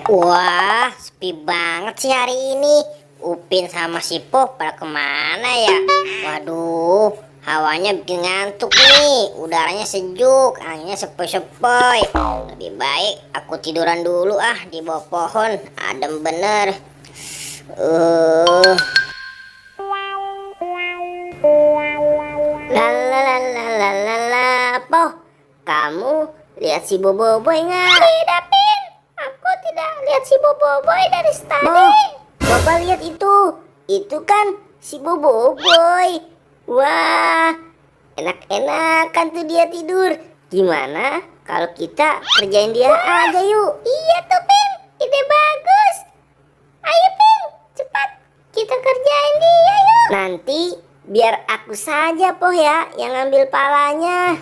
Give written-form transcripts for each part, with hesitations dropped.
Wah, sepi banget sih hari ini. Upin sama si Po pada kemana ya? Waduh, hawanya bikin ngantuk nih. Udaranya sejuk, anginnya sepoi-sepoi. Lebih baik aku tiduran dulu di bawah pohon. Adem bener. Lalalalalalala, Po, kamu lihat si Boboiboy nggak? Tidak, Pin. Aku tidak lihat si Boboiboy dari tadi. Coba lihat itu. Itu kan si Boboiboy. Wah, enak-enakan tuh dia tidur. Gimana kalau kita kerjain dia aja yuk? Iya tuh, Pin. Ide bagus. Ayo, Pin. Cepat kita kerjain dia yuk. Nanti biar aku saja, Po, ya, yang ambil palanya.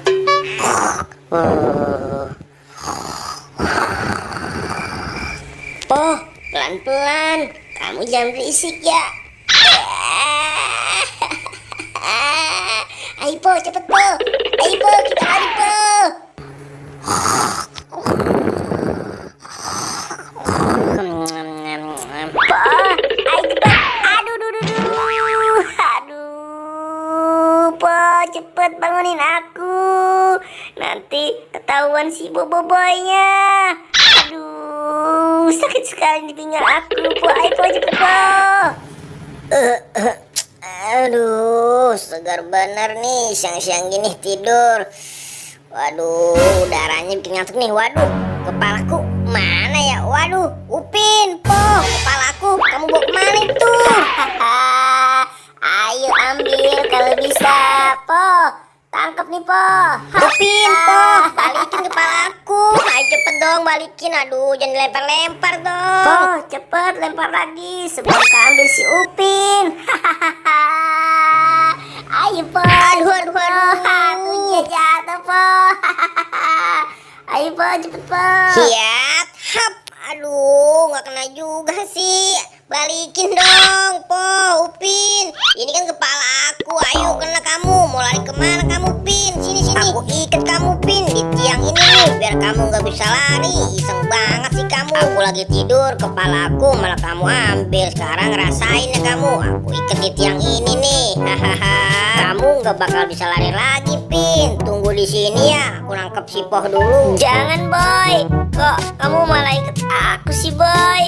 Po, pelan-pelan. Kamu jangan berisik ya. Ayo, Po, cepet, Po. Ayo, Po, kita lari, Po. Po, ayo cepet. Aduh. Aduh, Po, cepet bangunin aku. Nanti ketahuan si Boboiboynya. Aduh, sakit sekali di pinggang aku, Po. Ayo, Po, cepet, Po. Aduh, segar bener nih siang-siang gini tidur. Waduh, udaranya bikin ngantuk nih. Waduh, kepalaku mana ya? Waduh, Upin, Po, kepalaku kamu bawa kemana itu? Ayo ambil kalau bisa, Po. Tangkap nih, Po. Upin, Po, balikin kepalaku. Ayo cepet dong balikin. Aduh, jangan dilempar-lempar dong. Po, cepet lempar lagi sebelum keambil si Upin. Ayo, Po. Aduh. Tuh jatuh, Po. Ayo, Po, cepet, Po. Siap. Hap. Aduh, nggak kena juga sih. Balikin dong, Po, Upin. Ini kan kepala aku. Ayo, kena kamu. Mau lari kemana kamu, Pin? Sini. Aku ikat kamu, Pin, di tiang ini nih, biar kamu nggak bisa lari. Iseng banget sih kamu. Aku lagi tidur, kepala aku malah kamu ambil. Sekarang rasain ya kamu. Aku ikat di tiang ini nih. Hahaha. Kamu nggak bakal bisa lari lagi, Pin. Tunggu di sini ya. Aku nangkep si Po dulu. Jangan, Boy. Kok kamu malah ikut aku sih, Boy?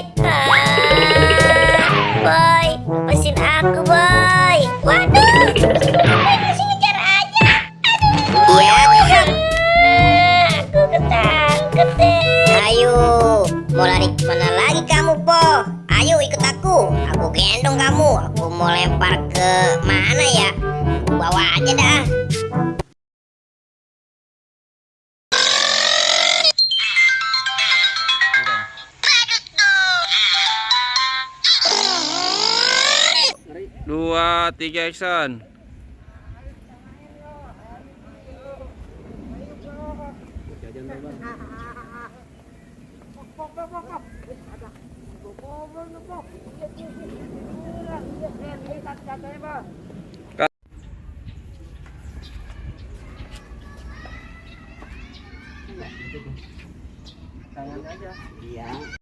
Boy, lepasin aku, Boy. Waduh, masih ngejar aja. Aduh, iya. Aku ketangkep deh. Ayo, mau lari kemana lagi kamu, Po? Ayo ikut aku gendong kamu. Aku mau lempar ke mana ya? Bawa aja dah. Dua, tiga, action. Tangan aja. Iya.